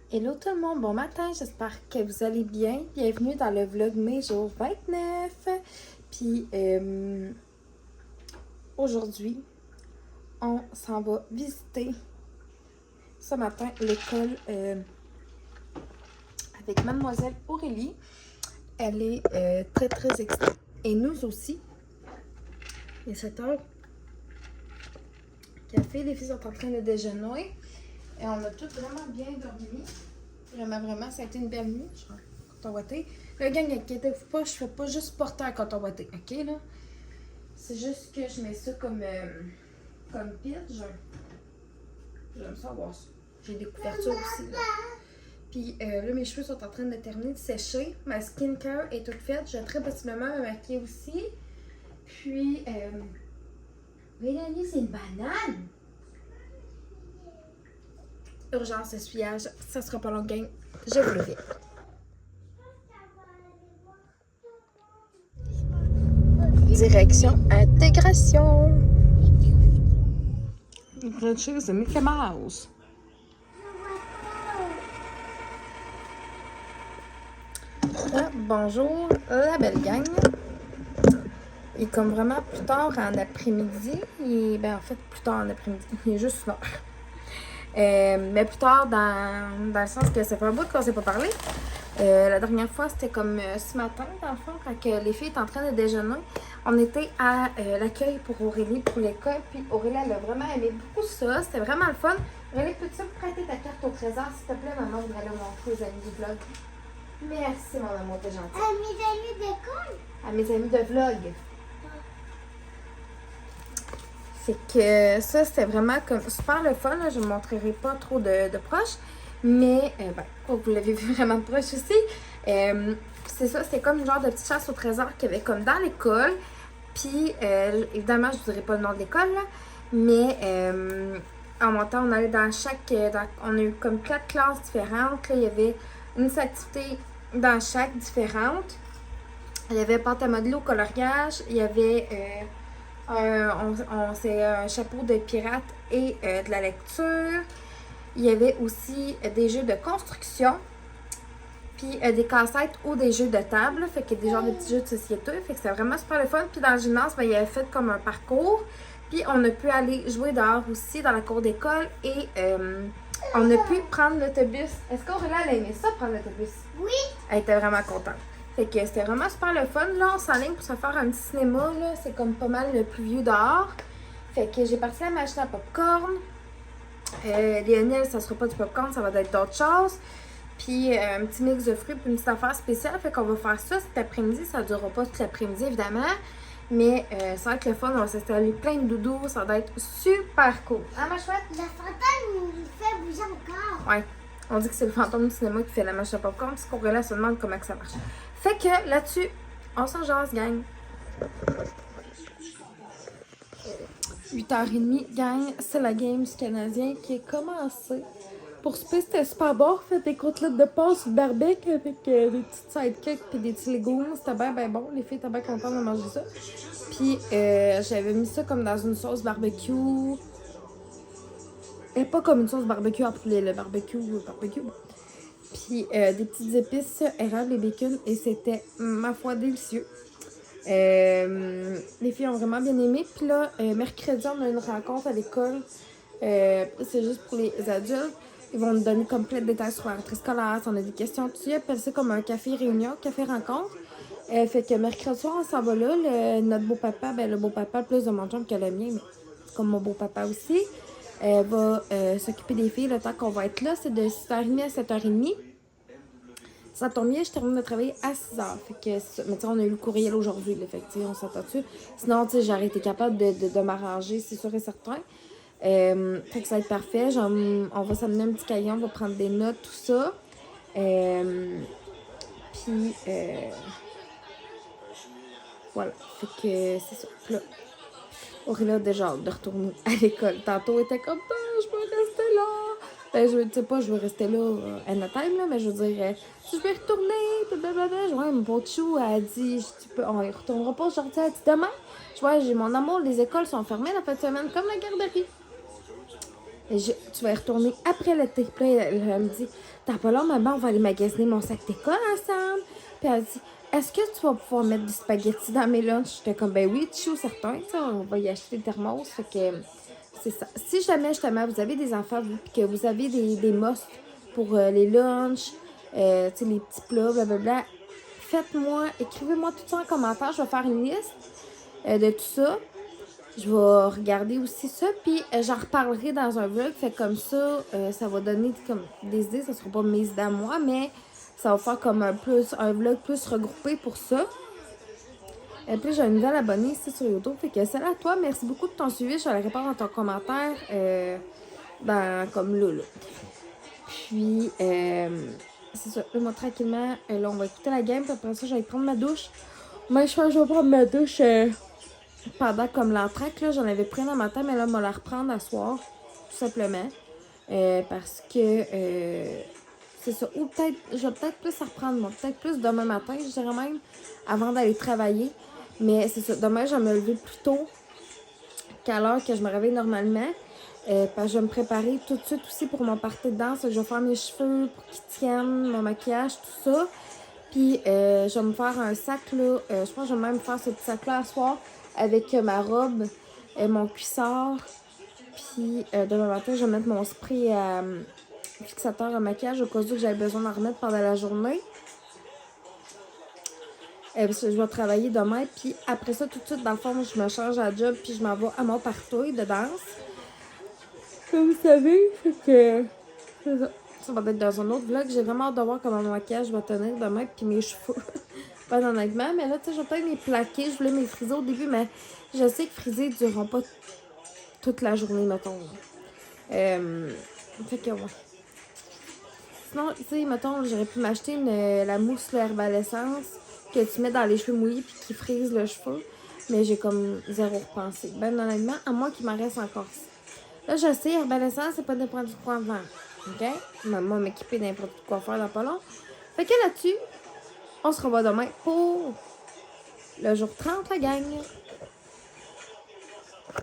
Hello tout le monde, bon matin, j'espère que vous allez bien. Bienvenue dans le vlog mai jour 29. Puis aujourd'hui, on s'en va visiter ce matin l'école avec mademoiselle Aurélie. Elle est très excitée. Et nous aussi. Il est 7 heures. Café, les filles sont en train de déjeuner. Et on a toutes vraiment bien dormi. Vraiment, ça a été une belle nuit. Je suis en coton ouaté. Le gang, inquiétez-vous pas, je fais pas juste porter un coton ouaté, ok là? C'est juste que je mets ça comme pitch. J'aime ça avoir ça. J'ai des couvertures aussi là. Puis là, mes cheveux sont en train de terminer de sécher. Ma skincare est toute faite. Je vais très possiblement me maquiller aussi. Puis, Mélanie, c'est une banane! Urgence essuyage, ça sera pas long gang, je vous le dis. Direction intégration. Red Shoes de Mickey Mouse. Bonjour la belle gang. Il est comme vraiment plus tard en après-midi. En fait, plus tard en après-midi. Il est juste l'heure. Mais plus tard, dans le sens que ça fait un bout qu'on ne s'est pas parlé. La dernière fois, c'était comme ce matin, dans le fond, quand les filles étaient en train de déjeuner. On était à l'accueil pour Aurélie, pour l'école. Puis Aurélie, elle a vraiment aimé beaucoup ça. C'était vraiment le fun. Aurélie, peux-tu me prêter ta carte au trésor, s'il te plaît, maman? Je voudrais le montrer aux amis du vlog. Merci, mon amour, t'es gentil. À mes amis d'école? À mes amis de vlog. C'est que ça, c'était vraiment comme super le fun. Là. Je ne vous montrerai pas trop de proches. Mais, vous l'avez vu vraiment de proche aussi. C'est ça, c'était comme une genre de petite chasse au trésor qu'il y avait comme dans l'école. Puis, évidemment, je ne vous dirai pas le nom de l'école, là. Mais, en montant, on allait dans chaque... on a eu comme 4 classes différentes. Là. Il y avait une activité dans chaque différente. Il y avait pâte à modeler au coloriage. Il y avait... c'est un chapeau de pirate et de la lecture. Il y avait aussi des jeux de construction, puis des cassettes ou des jeux de table. Fait qu'il y a des genres de petits jeux de société. Fait que c'est vraiment super le fun. Puis dans le gymnase, il avait fait comme un parcours. Puis on a pu aller jouer dehors aussi dans la cour d'école. Et on a pu prendre l'autobus. Est-ce qu'Aurélie a aimé ça, prendre l'autobus? Oui. Elle était vraiment contente. Fait que c'était vraiment super le fun. Là, on s'enligne pour se faire un petit cinéma. Là. C'est comme pas mal le plus vieux dehors. Fait que j'ai parti la machine à popcorn. Lionel, ça sera pas du popcorn, ça va être d'autres choses. Puis un petit mix de fruits puis une petite affaire spéciale. Fait qu'on va faire ça cet après-midi. Ça ne durera pas toute l'après-midi, évidemment. Mais ça va être le fun. On va s'installer plein de doudous. Ça va être super cool. Hein, ma chouette? Le fantôme, il fait bouger encore. Ouais. On dit que c'est le fantôme du cinéma qui fait la machine à popcorn. Parce qu'on se demande comment que ça marche. Fait que là-dessus, on s'en jase, gang. 8h30, gang, c'est la game du Canadien qui est commencée. Pour souper, c'était super bon. Fait des côtelettes de porc sur le barbecue avec des petites sidekicks et des petits legumes. C'était bien bon. Les filles étaient bien contentes de manger ça. Puis j'avais mis ça comme dans une sauce barbecue. Et pas comme une sauce barbecue à poulet, le barbecue. Puis des petites épices, érable et bacon. Et c'était, ma foi, délicieux. Les filles ont vraiment bien aimé. Puis là, mercredi, on a une rencontre à l'école. C'est juste pour les adultes. Ils vont nous donner comme plein de détails sur la rentrée scolaire. Si on a des questions, tu appelles ça comme un café réunion, café rencontre. Fait que mercredi soir, on s'en va là. Notre beau-papa, le beau-papa, plus de mon chum que le mien, mais comme mon beau-papa aussi, va s'occuper des filles le temps qu'on va être là. C'est de 6h30 à 7h30. Ça tombe bien, je termine de travailler à 6h. Fait que, mais tu sais, on a eu le courriel aujourd'hui. Fait que, on s'entend dessus. Sinon, tu sais, j'aurais été capable de m'arranger, c'est sûr et certain. Fait que ça va être parfait. On va s'amener un petit cahier, on va prendre des notes, tout ça. Puis, voilà. Fait que c'est ça. Puis là, Aurélie a déjà hâte de retourner à l'école. Tantôt, elle était comme, je peux rester là. Tu sais pas, je veux rester là anytime, là, mais je veux dire, si je vais retourner, blablabla. Ouais, mon beau chou, elle a dit, on y retournera pas aujourd'hui, elle dit demain. Je vois, j'ai mon amour, les écoles sont fermées la fin de semaine, comme la garderie. Tu vas y retourner après l'été. Puis là, elle me dit, t'as pas long, maman, on va aller magasiner mon sac d'école ensemble. Puis elle dit, est-ce que tu vas pouvoir mettre du spaghetti dans mes lunchs? J'étais comme, ben oui, je suis certain, on va y acheter des thermos. Fait que c'est ça. Si jamais, justement, vous avez des enfants, vous, puis que vous avez des musts pour les lunchs, tu sais, les petits plats, blablabla, écrivez-moi tout ça en commentaire. Je vais faire une liste de tout ça. Je vais regarder aussi ça, puis j'en reparlerai dans un vlog. Fait comme ça, ça va donner comme des idées. Ça sera pas mes idées à moi, mais ça va faire comme un vlog plus regroupé pour ça. Et puis j'ai une nouvelle abonnée ici sur YouTube. Fait que salut à toi, merci beaucoup de ton suivi. Je vais aller répondre dans ton commentaire comme là. Puis c'est ça. Là, moi tranquillement, là on va écouter la game. Puis après ça, je vais prendre ma douche. Moi, je vais prendre ma douche pendant comme l'entraque. Là, j'en avais pris dans matin, mais là, on va la reprendre à soir. Tout simplement. Parce que c'est ça. Ou peut-être, je vais peut-être plus à reprendre, moi. Peut-être plus demain matin, je dirais même, avant d'aller travailler. Mais c'est ça. Demain, je vais me lever plus tôt qu'à l'heure que je me réveille normalement. Parce que je vais me préparer tout de suite aussi pour mon party de danse. Je vais faire mes cheveux pour qu'ils tiennent, mon maquillage, tout ça. Puis, je vais me faire un sac, là. Je pense que je vais même faire ce petit sac-là à soir avec ma robe, mon cuissard. Puis, demain matin, je vais mettre mon spray fixateur à maquillage au cas où j'avais besoin d'en remettre pendant la journée. Parce que je vais travailler demain. Puis, après ça, tout de suite, dans le fond, je me change à job. Puis, je m'en vais à mon partouille de danse. Comme vous savez, c'est que ça va être dans un autre vlog. J'ai vraiment hâte de voir comment mon maquillage va tenir demain, puis mes cheveux. Pas honnêtement, mais là, tu sais, je vais peut-être les plaquer. Je voulais mes friser au début, mais je sais que friser ne dureront pas toute la journée, mettons. Fait que, ouais. Sinon, tu sais, mettons, j'aurais pu m'acheter la mousse Herbal-Essence que tu mets dans les cheveux mouillés puis qui frise le cheveu. Mais j'ai comme zéro repensé. Ben, honnêtement, à moins qu'il m'en reste encore. Là, je sais, Herbal-Essence, c'est pas n'importe quoi à vendre. OK? Maman m'équiper n'importe quoi faire dans pas long. Fait que là-dessus, on se revoit demain pour le jour 30, la gang.